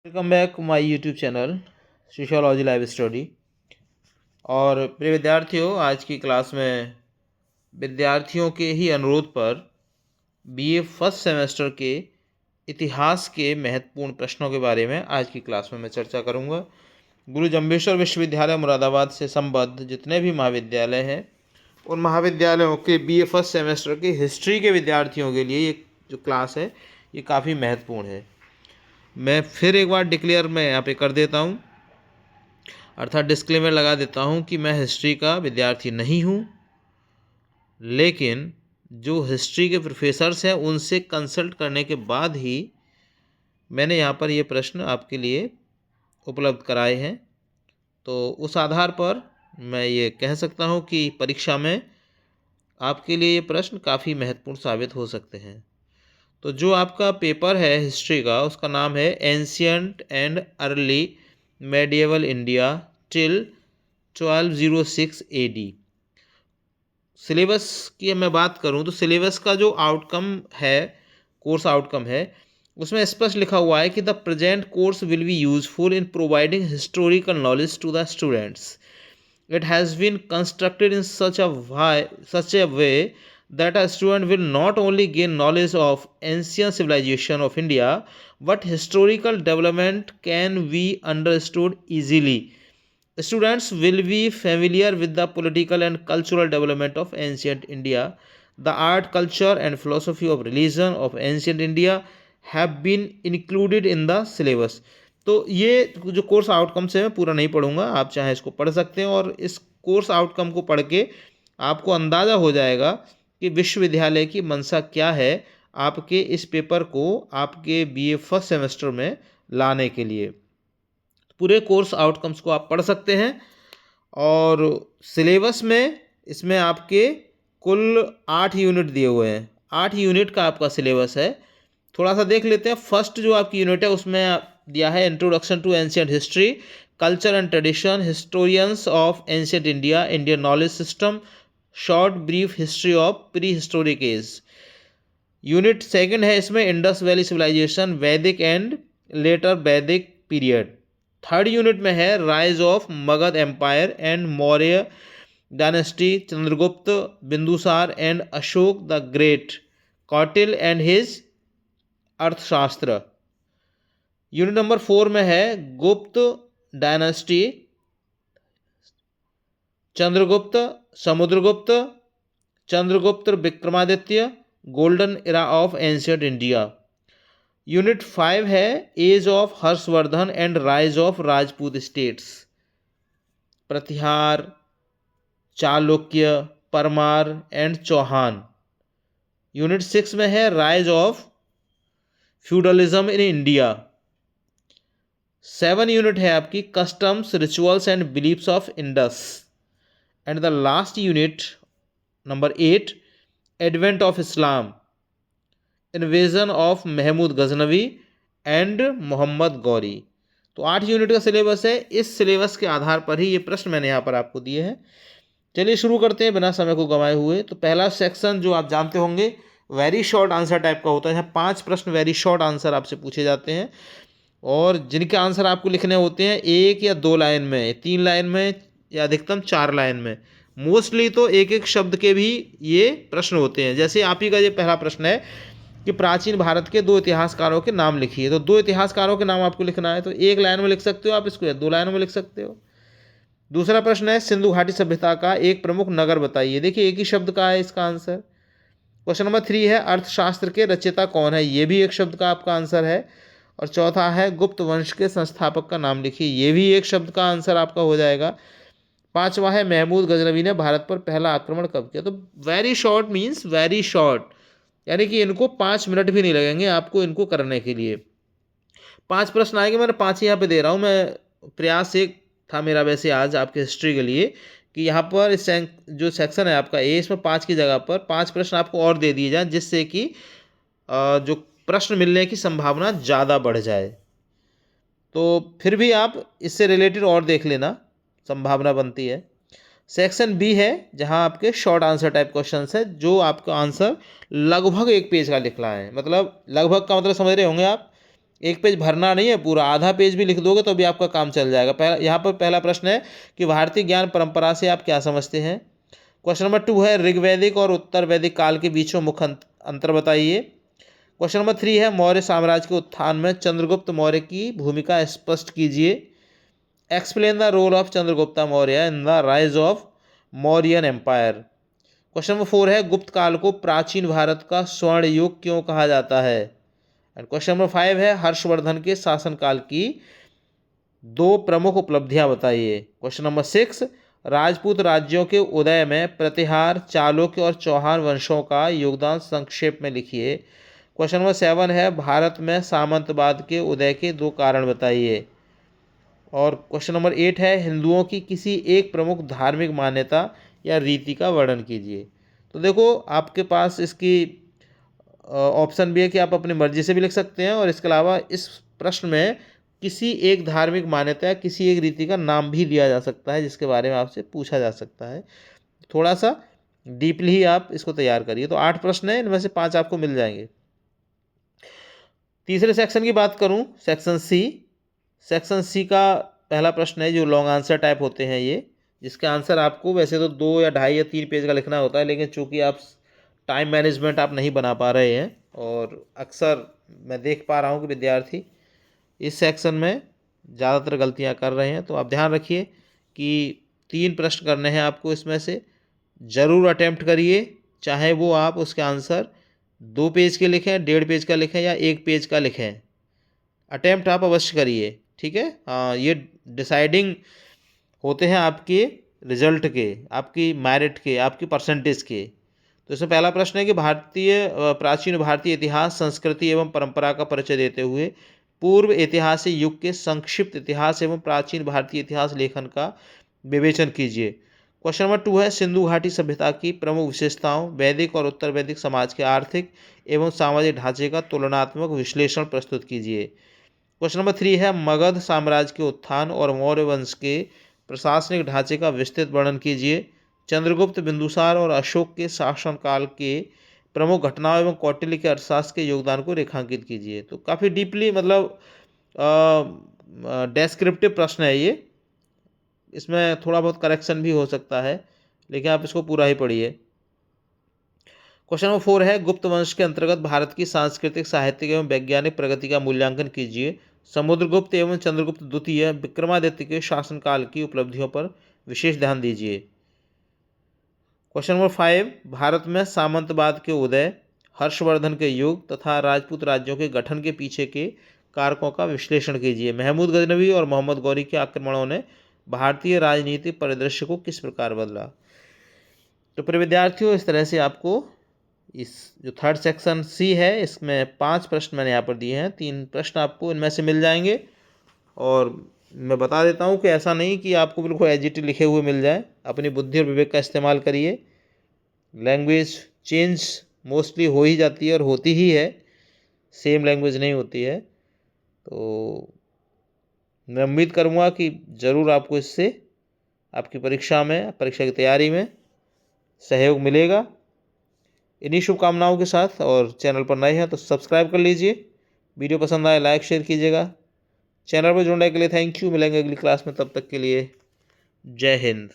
Welcome back my YouTube channel sociology live study. और प्रिय विद्यार्थियों, आज की क्लास में विद्यार्थियों के ही अनुरोध पर बीए फर्स्ट सेमेस्टर के इतिहास के महत्वपूर्ण प्रश्नों के बारे में आज की क्लास में मैं चर्चा करूंगा। गुरु जम्बेश्वर विश्वविद्यालय मुरादाबाद से संबद्ध जितने भी महाविद्यालय हैं, उन महाविद्यालयों के बीए फर्स्ट सेमेस्टर के हिस्ट्री के विद्यार्थियों के लिए ये जो क्लास है ये काफ़ी महत्वपूर्ण है। मैं फिर एक बार डिक्लेयर मैं यहाँ पे कर देता हूँ, अर्थात डिस्क्लेमर लगा देता हूँ कि मैं हिस्ट्री का विद्यार्थी नहीं हूँ, लेकिन जो हिस्ट्री के प्रोफेसर्स हैं उनसे कंसल्ट करने के बाद ही मैंने यहाँ पर ये प्रश्न आपके लिए उपलब्ध कराए हैं। तो उस आधार पर मैं ये कह सकता हूँ कि परीक्षा में आपके लिए ये प्रश्न काफ़ी महत्वपूर्ण साबित हो सकते हैं। तो जो आपका पेपर है हिस्ट्री का, उसका नाम है ancient and early medieval India till 1206 AD। Syllabus की मैं बात करूं तो सिलेबस का जो आउटकम है, कोर्स आउटकम है, उसमें स्पष्ट लिखा हुआ है कि the present course will be useful in providing historical knowledge to the students. It has been constructed in such a way that a student will not only gain knowledge of ancient civilization of India, but historical development can be understood easily. Students will be familiar with the political and cultural development of ancient India. The art, culture, and philosophy of religion of ancient India have been included in the syllabus. तो ये जो course outcomes है मैं पूरा नहीं पढ़ूंगा, आप चाहे इसको पढ़ सकते हैं और इस कोर्स आउटकम को पढ़ के आपको अंदाज़ा हो जाएगा कि विश्वविद्यालय की मंशा क्या है आपके इस पेपर को आपके बीए फर्स्ट सेमेस्टर में लाने के लिए। पूरे कोर्स आउटकम्स को आप पढ़ सकते हैं और सिलेबस में इसमें आपके कुल 8 यूनिट दिए हुए हैं। 8 यूनिट का आपका सिलेबस है। थोड़ा सा देख लेते हैं। फर्स्ट जो आपकी यूनिट है उसमें दिया है introduction to ancient history, culture and tradition, historians of ancient India, Indian knowledge system, short brief history of prehistoric age. Unit second है इसमें Indus Valley civilization, Vedic and later Vedic period. Third unit में है rise of Magadha empire and Maurya dynasty, Chandragupta, Bindusara and Ashoka the great, Kautilya and his Arthashastra. Unit number 4 में है Gupta dynasty, Chandragupta, Samudragupta, Chandragupta Vikramaditya, golden era of ancient India. Unit 5 है age of Harshavardhana and rise of Rajput states, Pratihara, Chalukya, Paramara and Chauhan. Unit 6 में है rise of feudalism in India. 7 unit है आपकी customs, rituals and beliefs of Indus. And the last unit number 8 advent of Islam, invasion of Mahmud Ghaznavi and Mohammad Ghori. तो 8 unit का syllabus है। इस syllabus के आधार पर ही ये प्रश्न मैंने यहाँ पर आपको दिए हैं। चलिए शुरू करते हैं बिना समय को गंवाए हुए। तो पहला सेक्शन जो आप जानते होंगे वेरी शॉर्ट आंसर टाइप का होता है। यहाँ 5 प्रश्न वेरी शॉर्ट आंसर आपसे पूछे जाते हैं और जिनके आंसर आपको लिखने होते हैं 1 या 2 लाइन में, 3 लाइन में या अधिकतम 4 लाइन में। मोस्टली तो एक एक शब्द के भी ये प्रश्न होते हैं। जैसे आप ही का ये पहला प्रश्न है कि प्राचीन भारत के 2 इतिहासकारों के नाम लिखिए। तो 2 इतिहासकारों के नाम आपको लिखना है, तो 1 लाइन में लिख सकते हो आप इसको या 2 लाइनों में लिख सकते हो। दूसरा प्रश्न है सिंधु घाटी सभ्यता का एक प्रमुख नगर बताइए। देखिए एक ही शब्द का है इसका आंसर। क्वेश्चन नंबर 3 है अर्थशास्त्र के रचयिता कौन है, ये भी एक शब्द का आपका आंसर है। और चौथा है गुप्त वंश के संस्थापक का नाम लिखिए, ये भी एक शब्द का आंसर आपका हो जाएगा। 5वां है महमूद गजनवी ने भारत पर पहला आक्रमण कब किया। तो very short means very short, यानी कि इनको 5 मिनट भी नहीं लगेंगे आपको इनको करने के लिए। 5 प्रश्न आएंगे, मैंने 5 ही यहाँ पे दे रहा हूँ। मैं प्रयास एक था मेरा वैसे आज आपके हिस्ट्री के लिए कि यहाँ पर इस जो सेक्शन है आपका ए, इसमें 5 की जगह पर 5 प्रश्न आपको और दे दिए जाएं, जिससे कि जो प्रश्न मिलने की संभावना ज़्यादा बढ़ जाए। तो फिर भी आप इससे रिलेटेड और देख लेना, संभावना बनती है। सेक्शन बी है जहाँ आपके शॉर्ट आंसर टाइप क्वेश्चन है, जो आपका आंसर लगभग 1 पेज का लिखना है। मतलब लगभग का मतलब समझ रहे होंगे आप, एक पेज भरना नहीं है, पूरा आधा पेज भी लिख दोगे तो भी आपका काम चल जाएगा। यहाँ पर पहला प्रश्न है कि भारतीय ज्ञान परंपरा से आप क्या समझते हैं। क्वेश्चन नंबर 2 है ऋग्वैदिक और उत्तर वैदिक काल के बीच में मुख्य अंतर बताइए। क्वेश्चन नंबर 3 है मौर्य साम्राज्य के उत्थान में चंद्रगुप्त मौर्य की भूमिका स्पष्ट कीजिए। Explain the role of Chandragupta Maurya in the rise of Mauryan empire. Question number 4 है गुप्त काल को प्राचीन भारत का स्वर्ण युग क्यों कहा जाता है। एंड क्वेश्चन नंबर 5 है हर्षवर्धन के शासनकाल की 2 प्रमुख उपलब्धियां बताइए। क्वेश्चन नंबर 6 राजपूत राज्यों के उदय में प्रतिहार, चालुक्य और चौहान वंशों का योगदान संक्षेप में लिखिए। क्वेश्चन नंबर 7 है भारत में सामंतवाद के उदय के 2 कारण बताइए। और क्वेश्चन नंबर 8 है हिंदुओं की किसी एक प्रमुख धार्मिक मान्यता या रीति का वर्णन कीजिए। तो देखो आपके पास इसकी ऑप्शन भी है कि आप अपनी मर्जी से भी लिख सकते हैं, और इसके अलावा इस प्रश्न में किसी एक धार्मिक मान्यता या किसी एक रीति का नाम भी लिया जा सकता है जिसके बारे में आपसे पूछा जा सकता है। थोड़ा सा डीपली ही आप इसको तैयार करिए। तो 8 प्रश्न हैं, इनमें से 5 आपको मिल जाएंगे। तीसरे सेक्शन की बात करूं, सेक्शन सी। सेक्शन सी का पहला प्रश्न है जो लॉन्ग आंसर टाइप होते हैं ये, जिसका आंसर आपको वैसे तो 2 या 2.5 या 3 पेज का लिखना होता है, लेकिन चूंकि आप टाइम मैनेजमेंट आप नहीं बना पा रहे हैं और अक्सर मैं देख पा रहा हूँ कि विद्यार्थी इस सेक्शन में ज़्यादातर गलतियाँ कर रहे हैं। तो आप ध्यान रखिए कि 3 प्रश्न करने हैं आपको, इसमें से ज़रूर अटेम्प्ट करिए, चाहे वो आप उसके आंसर 2 पेज के लिखें, 1.5 पेज का लिखें या 1 पेज का लिखें, अटेम्प्ट आप अवश्य करिए, ठीक है। हाँ, ये डिसाइडिंग होते हैं आपके रिजल्ट के, आपकी मेरिट के, आपकी परसेंटेज के। तो इसमें पहला प्रश्न है कि प्राचीन भारतीय इतिहास, संस्कृति एवं परंपरा का परिचय देते हुए पूर्व ऐतिहासिक युग के संक्षिप्त इतिहास एवं प्राचीन भारतीय इतिहास लेखन का विवेचन कीजिए। क्वेश्चन नंबर 2 है सिंधु घाटी सभ्यता की प्रमुख विशेषताओं, वैदिक और उत्तर वैदिक समाज के आर्थिक एवं सामाजिक ढांचे का तुलनात्मक विश्लेषण प्रस्तुत कीजिए। क्वेश्चन नंबर 3 है मगध साम्राज्य के उत्थान और मौर्य वंश के प्रशासनिक ढांचे का विस्तृत वर्णन कीजिए। चंद्रगुप्त, बिंदुसार और अशोक के शासनकाल के प्रमुख घटनाओं एवं कौटिल्य के अर्थशास्त्र के योगदान को रेखांकित कीजिए। तो काफ़ी डीपली मतलब डेस्क्रिप्टिव प्रश्न है ये, इसमें थोड़ा बहुत करेक्शन भी हो सकता है, लेकिन आप इसको पूरा ही पढ़िए। क्वेश्चन नंबर 4 है गुप्त वंश के अंतर्गत भारत की सांस्कृतिक, साहित्यिक एवं वैज्ञानिक प्रगति का मूल्यांकन कीजिए। समुद्रगुप्त एवं चंद्रगुप्त द्वितीय, विक्रमादित्य के शासनकाल की उपलब्धियों पर विशेष ध्यान दीजिए। क्वेश्चन नंबर 5 भारत में सामंतवाद के उदय, हर्षवर्धन के युग तथा राजपूत राज्यों के गठन के पीछे के कारकों का विश्लेषण कीजिए। महमूद गजनवी और मोहम्मद गौरी के आक्रमणों ने भारतीय राजनीतिक परिदृश्य को किस प्रकार बदला। तो प्रिय विद्यार्थियों, इस तरह से आपको इस जो थर्ड सेक्शन सी है इसमें 5 प्रश्न मैंने यहाँ पर दिए हैं, 3 प्रश्न आपको इनमें से मिल जाएंगे। और मैं बता देता हूँ कि ऐसा नहीं कि आपको बिल्कुल एजिटी लिखे हुए मिल जाए, अपनी बुद्धि और विवेक का इस्तेमाल करिए। लैंग्वेज चेंज मोस्टली हो ही जाती है और होती ही है, सेम लैंग्वेज नहीं होती है। तो मैं उम्मीद करूँगा कि ज़रूर आपको इससे आपकी परीक्षा की तैयारी में सहयोग मिलेगा। इन्हीं शुभकामनाओं के साथ, और चैनल पर नए हैं तो सब्सक्राइब कर लीजिए, वीडियो पसंद आए लाइक शेयर कीजिएगा। चैनल पर जुड़ने के लिए थैंक यू। मिलेंगे अगली क्लास में, तब तक के लिए जय हिंद।